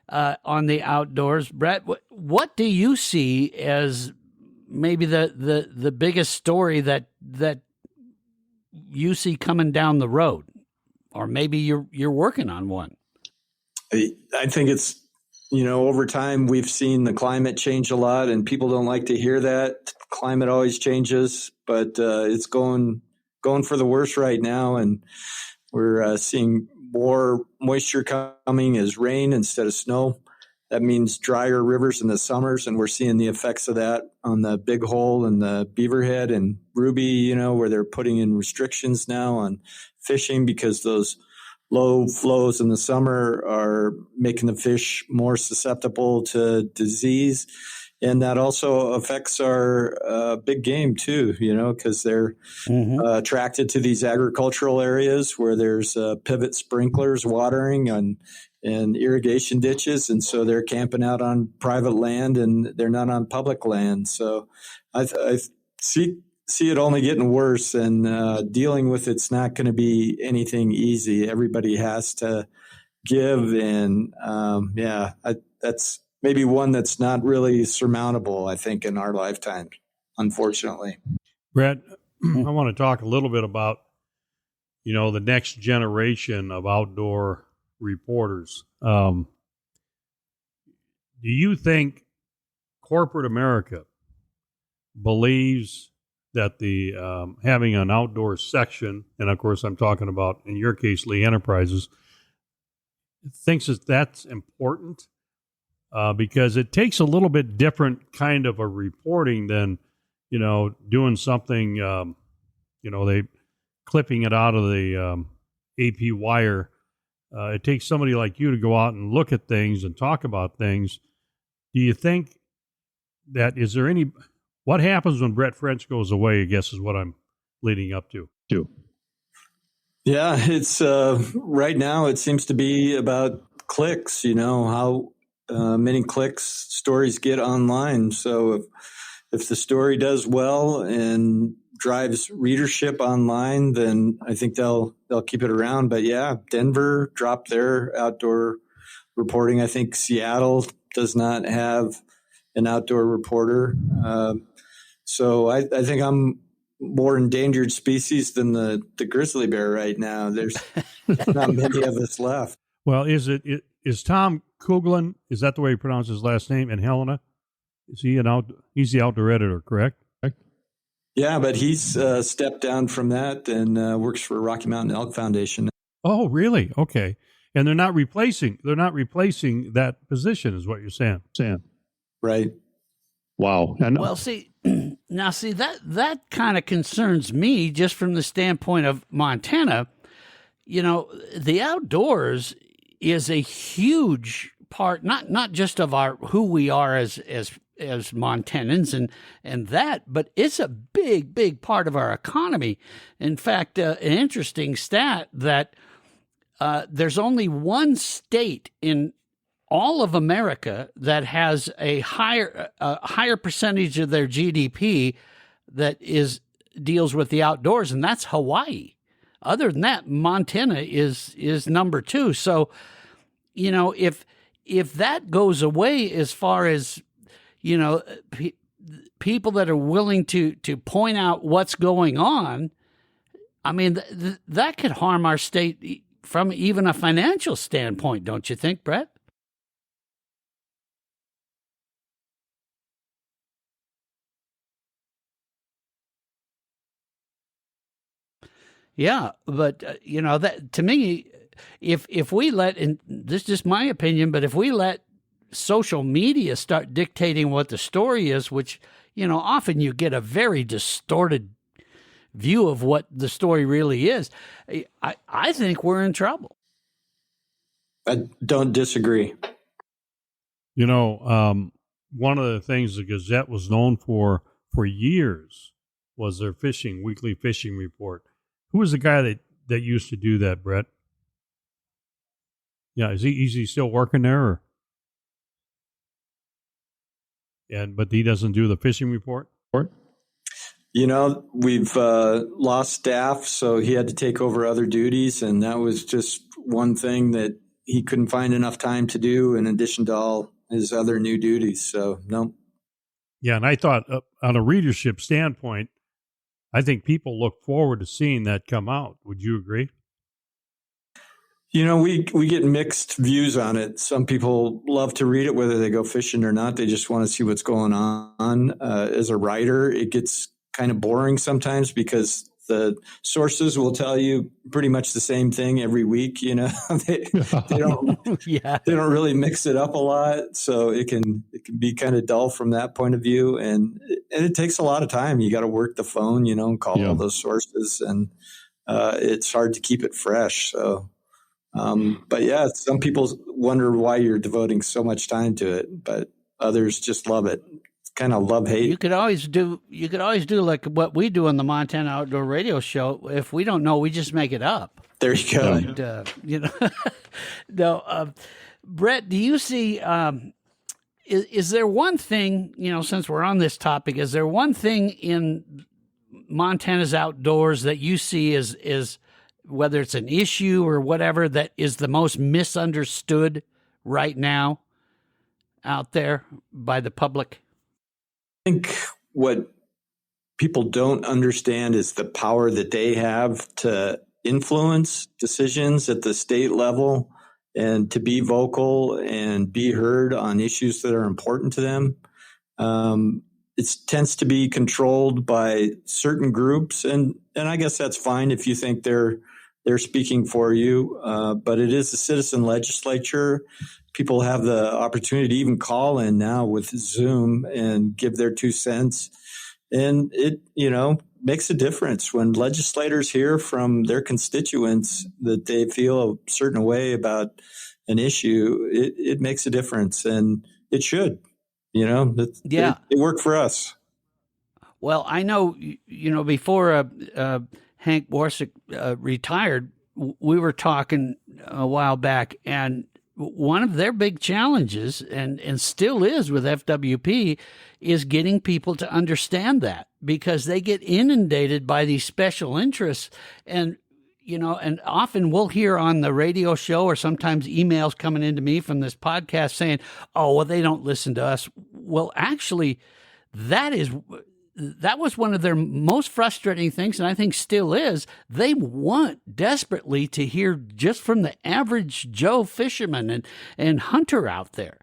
on the outdoors. Brett, what do you see as maybe the biggest story that you see coming down the road? Or maybe you're working on one. I think it's, over time we've seen the climate change a lot, and people don't like to hear that. Climate always changes, but it's going for the worse right now, and we're seeing more moisture coming as rain instead of snow. That means drier rivers in the summers, and we're seeing the effects of that on the Big Hole and the Beaverhead and Ruby, where they're putting in restrictions now on fishing because those low flows in the summer are making the fish more susceptible to disease. And that also affects our big game too, because they're attracted to these agricultural areas where there's pivot sprinklers watering and irrigation ditches. And so they're camping out on private land and they're not on public land. So I see it only getting worse, and dealing with it's not going to be anything easy. Everybody has to give. And that's maybe one that's not really surmountable, I think, in our lifetime, unfortunately. Brett, I want to talk a little bit about, the next generation of outdoor reporters. Do you think corporate America believes that the having an outdoor section, and of course I'm talking about, in your case, Lee Enterprises, thinks that that's important? Because it takes a little bit different kind of a reporting than, doing something, they clipping it out of the AP wire. It takes somebody like you to go out and look at things and talk about things. Do you think that, what happens when Brett French goes away, I guess is what I'm leading up to. Yeah, it's right now it seems to be about clicks, how many clicks stories get online. So if the story does well and drives readership online, then I think they'll keep it around. But yeah, Denver dropped their outdoor reporting. I think Seattle does not have an outdoor reporter. So I think I'm more endangered species than the grizzly bear right now. There's not many of us left. Well, is Tom Kuglin, is that the way you pronounce his last name, and Helena? Is he he's the outdoor editor, correct? Yeah, but he's stepped down from that and works for Rocky Mountain Elk Foundation. Oh, really? Okay. And they're not replacing that position, is what you're saying. Right. Wow. Well, see that kind of concerns me just from the standpoint of Montana. The outdoors is a huge part, not just of who we are as Montanans and that, but it's a big part of our economy. In fact, an interesting stat that there's only one state in all of America that has a higher percentage of their GDP that deals with the outdoors, and that's Hawaii. Other than that, Montana is number 2. So, if that goes away, as far as people that are willing to point out what's going on, I mean that could harm our state from even a financial standpoint, don't you think, Brett? Yeah, but that to me, if we let, and this is just my opinion, but if we let social media start dictating what the story is, which often you get a very distorted view of what the story really is, I think we're in trouble. I don't disagree. One of the things the Gazette was known for years was their weekly fishing report. Who was the guy that used to do that, Brett? Yeah, is he still working there? But he doesn't do the fishing report? We've lost staff, so he had to take over other duties, and that was just one thing that he couldn't find enough time to do in addition to all his other new duties. So, no. Yeah, and I thought on a readership standpoint, I think people look forward to seeing that come out. Would you agree? We get mixed views on it. Some people love to read it, whether they go fishing or not. They just want to see what's going on. As a writer, it gets kind of boring sometimes because the sources will tell you pretty much the same thing every week. They don't they don't really mix it up a lot, so it can be kind of dull from that point of view, and it takes a lot of time. You got to work the phone, and call all those sources, and it's hard to keep it fresh. So, but yeah, some people wonder why you're devoting so much time to it, but others just love it. Kind of love-hate. You could always do like what we do on the Montana Outdoor Radio Show. If we don't know, we just make it up. There you go. But, no, Brett, do you see? Is there one thing, since we're on this topic, is there one thing in Montana's outdoors that you see is whether it's an issue or whatever that is the most misunderstood right now out there by the public? I think what people don't understand is the power that they have to influence decisions at the state level and to be vocal and be heard on issues that are important to them. It tends to be controlled by certain groups, and I guess that's fine if you think they're speaking for you. But it is a citizen legislature. People have the opportunity to even call in now with Zoom and give their 2 cents. And it, makes a difference when legislators hear from their constituents that they feel a certain way about an issue. It makes a difference, and it should, it worked for us. Well, I know, before Hank Warsick retired, we were talking a while back, and one of their big challenges, and still is with FWP, is getting people to understand that, because they get inundated by these special interests. And, and often we'll hear on the radio show, or sometimes emails coming into me from this podcast saying, oh, well, they don't listen to us. Well, actually, that was one of their most frustrating things, and I think still is. They want desperately to hear just from the average Joe fisherman and hunter out there.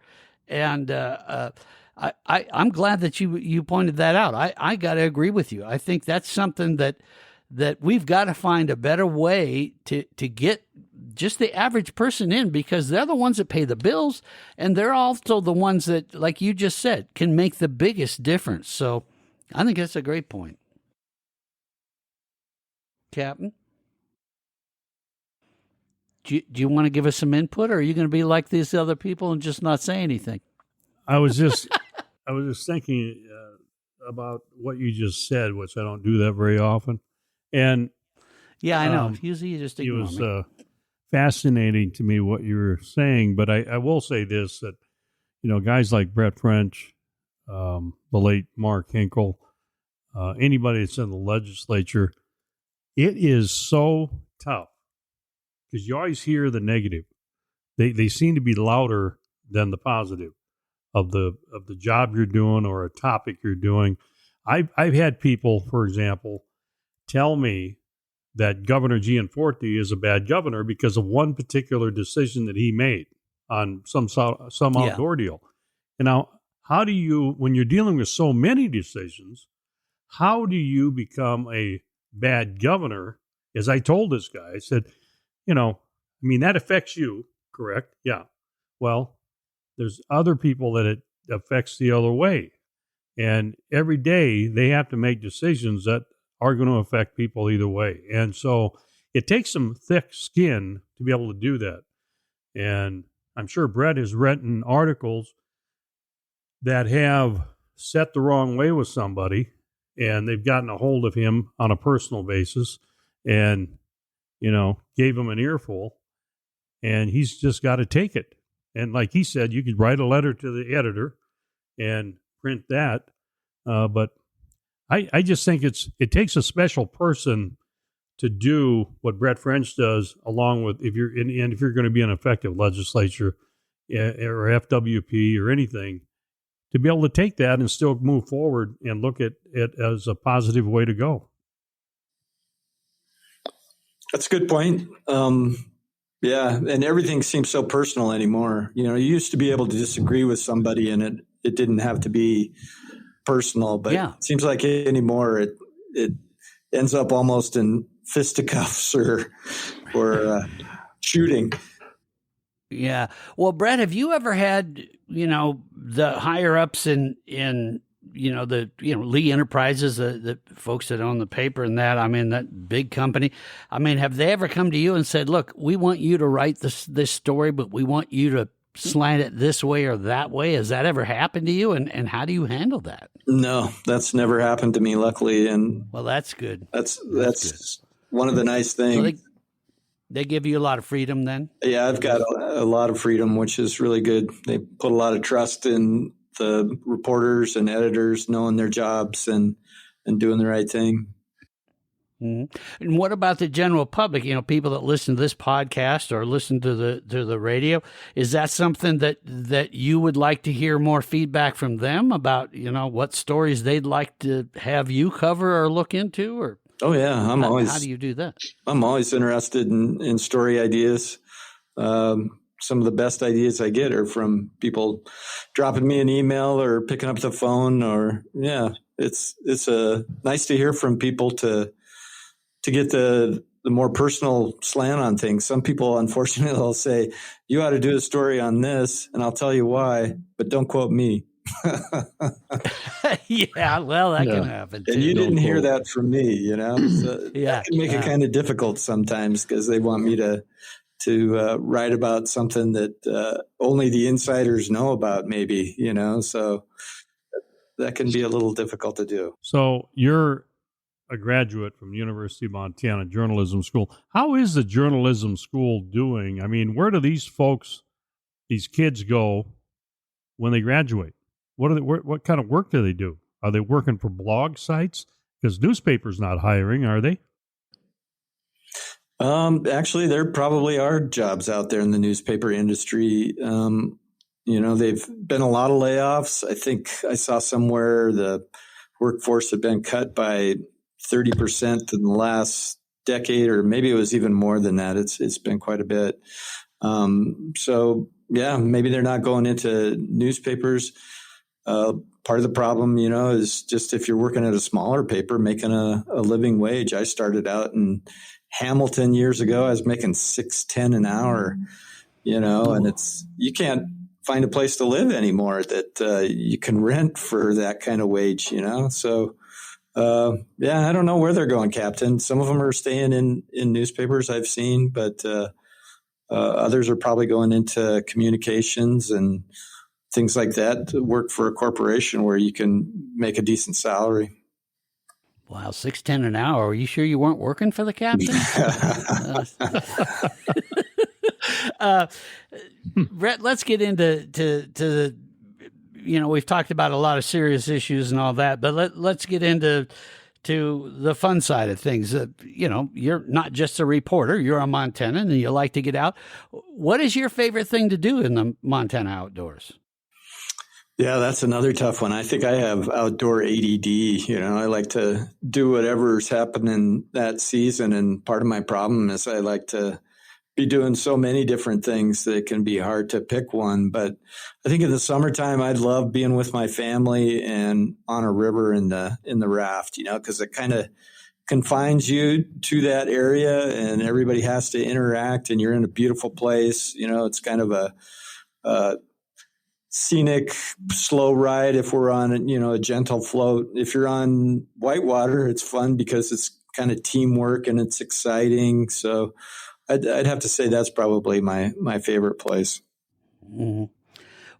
And I'm glad that you pointed that out. I got to agree with you. I think that's something that we've got to find a better way to get just the average person in, because they're the ones that pay the bills, and they're also the ones that, like you just said, can make the biggest difference. So I think that's a great point. Captain, do you want to give us some input, or are you going to be like these other people and just not say anything? I was just thinking about what you just said, which I don't do that very often. And yeah, I know. Usually you just ignore me. It was fascinating to me what you were saying, but I will say this, that, guys like Brett French, the late Mark Hinkle, anybody that's in the legislature, it is so tough because you always hear the negative. They seem to be louder than the positive of the job you're doing or a topic you're doing. I've had people, for example, tell me that Governor Gianforte is a bad governor because of one particular decision that he made on some outdoor deal. And now, how do you, when you're dealing with so many decisions, how do you become a bad governor? As I told this guy, I said, that affects you, correct? Yeah. Well, there's other people that it affects the other way. And every day they have to make decisions that are going to affect people either way. And so it takes some thick skin to be able to do that. And I'm sure Brett has written articles that have set the wrong way with somebody, and they've gotten a hold of him on a personal basis and, gave him an earful, and he's just got to take it. And like he said, you could write a letter to the editor and print that. But I just think it takes a special person to do what Brett French does, along with if you're going to be an effective legislature or FWP or anything, to be able to take that and still move forward and look at it as a positive way to go. That's a good point. Yeah, and everything seems so personal anymore. You used to be able to disagree with somebody and it didn't have to be personal, but It seems like anymore it ends up almost in fisticuffs or shooting. Yeah. Well, Brett, have you ever had, the higher ups in Lee Enterprises, the folks that own the paper and that big company, have they ever come to you and said, look, we want you to write this story, but we want you to slant it this way or that way? Has that ever happened to you? And how do you handle that? No, that's never happened to me, luckily. And well, that's good. That's good. One of the nice things. So they give you a lot of freedom then? Yeah, I've got a lot of freedom, which is really good. They put a lot of trust in the reporters and editors knowing their jobs and doing the right thing. Mm-hmm. And what about the general public? People that listen to this podcast or listen to the radio. Is that something that you would like to hear more feedback from them about? What stories they'd like to have you cover or look into? Or oh yeah, how do you do that? I'm always interested in story ideas. Some of the best ideas I get are from people dropping me an email or picking up the phone. Or it's nice to hear from people to get the more personal slant on things. Some people, unfortunately, will say, you ought to do a story on this, and I'll tell you why, but don't quote me. Yeah, well, that can happen too. And you didn't hear that from me, So that can make it kind of difficult sometimes because they want me to write about something that only the insiders know about, maybe, so that can be a little difficult to do. So you're a graduate from University of Montana Journalism School. How is the journalism school doing? Where do these folks these kids go when they graduate? What kind of work do they do? Are they working for blog sites? Because newspapers not hiring, are they? Actually, there probably are jobs out there in the newspaper industry. They've been a lot of layoffs. I think I saw somewhere the workforce had been cut by 30% in the last decade, or maybe it was even more than that. It's been quite a bit. Maybe they're not going into newspapers. Part of the problem, is just if you're working at a smaller paper, making a living wage. I started out in Hamilton years ago. I was making $6.10 an hour, and you can't find a place to live anymore that you can rent for that kind of wage, So, I don't know where they're going, Captain. Some of them are staying in newspapers I've seen, but others are probably going into communications and things like that to work for a corporation where you can make a decent salary. Wow, $6.10 an hour. Are you sure you weren't working for the captain? Brett, let's get into the, we've talked about a lot of serious issues and all that, but let's get into the fun side of things. You're not just a reporter, you're a Montanan and you like to get out. What is your favorite thing to do in the Montana outdoors? Yeah, that's another tough one. I think I have outdoor ADD. I like to do whatever's happening that season. And part of my problem is I like to be doing so many different things that it can be hard to pick one. But I think in the summertime, I'd love being with my family and on a river in the raft, because it kind of confines you to that area and everybody has to interact and you're in a beautiful place. It's kind of a scenic, slow ride if we're on, a gentle float. If you're on whitewater, it's fun because it's kind of teamwork and it's exciting. So I'd have to say that's probably my favorite place. Mm-hmm.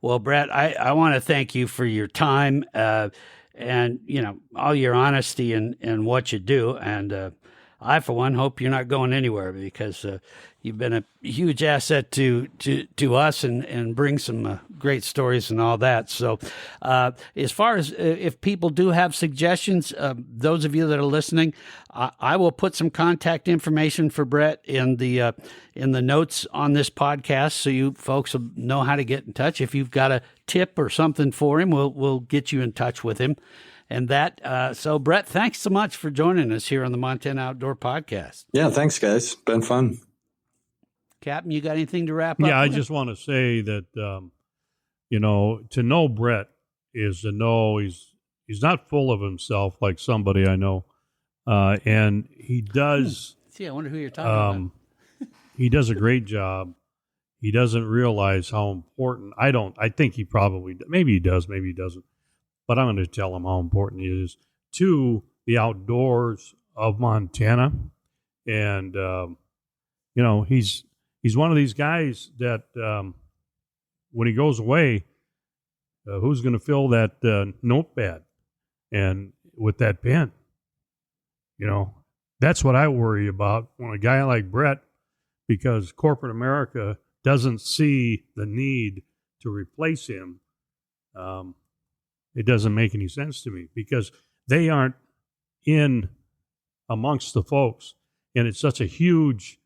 Well, Brett, I want to thank you for your time and, all your honesty and what you do. And I, for one, hope you're not going anywhere because you've been a huge asset to us and bring some great stories and all that. So as far as if people do have suggestions, those of you that are listening, I will put some contact information for Brett in the notes on this podcast so you folks will know how to get in touch. If you've got a tip or something for him, we'll get you in touch with him. And so Brett, thanks so much for joining us here on the Montana Outdoor Podcast. Yeah, thanks, guys. Been fun. Captain, you got anything to wrap up? Yeah, I just want to say that, to know Brett is to know he's not full of himself like somebody I know. And he does. See, I wonder who you're talking about. He does a great job. He doesn't realize how important. I think he probably, maybe he does, maybe he doesn't. But I'm going to tell him how important he is to the outdoors of Montana. And, he's one of these guys that when he goes away, who's going to fill that notepad and with that pen? That's what I worry about when a guy like Brett, because corporate America doesn't see the need to replace him. It doesn't make any sense to me because they aren't in amongst the folks. And it's such a huge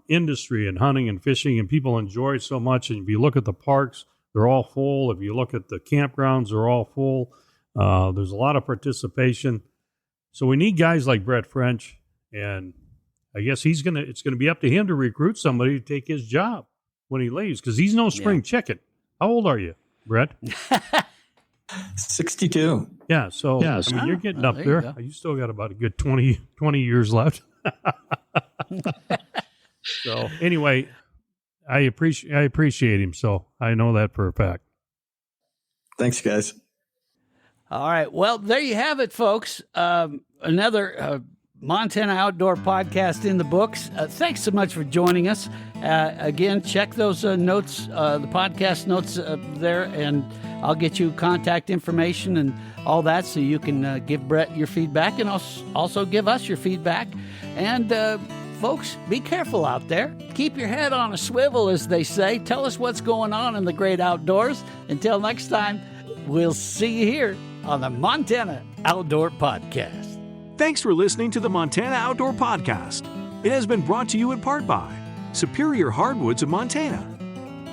industry in hunting and fishing, and people enjoy it so much. And if you look at the parks, they're all full. If you look at the campgrounds, they're all full. There's a lot of participation. So we need guys like Brett French, and I guess it's going to be up to him to recruit somebody to take his job when he leaves because he's no spring chicken. How old are you, Brett? 62. Yeah, so yes. You're getting up there. You still got about a good 20 years left. So anyway, I appreciate him, so I know that for a fact. Thanks, guys. All right. Well, there you have it, folks. Another Montana Outdoor Podcast in the books. Thanks so much for joining us. Again, check those notes, the podcast notes there, and I'll get you contact information and all that so you can give Brett your feedback and also give us your feedback. And folks, be careful out there. Keep your head on a swivel, as they say. Tell us what's going on in the great outdoors. Until next time, we'll see you here on the Montana Outdoor Podcast. Thanks for listening to the Montana Outdoor Podcast. It has been brought to you in part by Superior Hardwoods of Montana,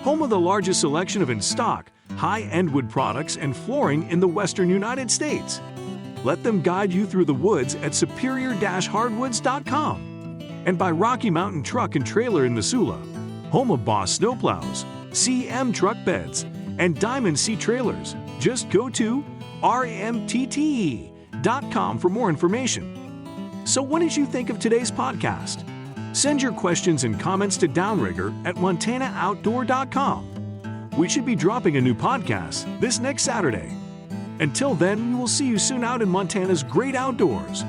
home of the largest selection of in-stock, high-end wood products and flooring in the western United States. Let them guide you through the woods at superior-hardwoods.com. And by Rocky Mountain Truck and Trailer in Missoula, home of Boss Snowplows, CM Truck Beds, and Diamond Sea Trailers. Just go to rmtte.com for more information. So what did you think of today's podcast? Send your questions and comments to Downrigger at montanooutdoor.com. We should be dropping a new podcast this next Saturday. Until then, we will see you soon out in Montana's great outdoors.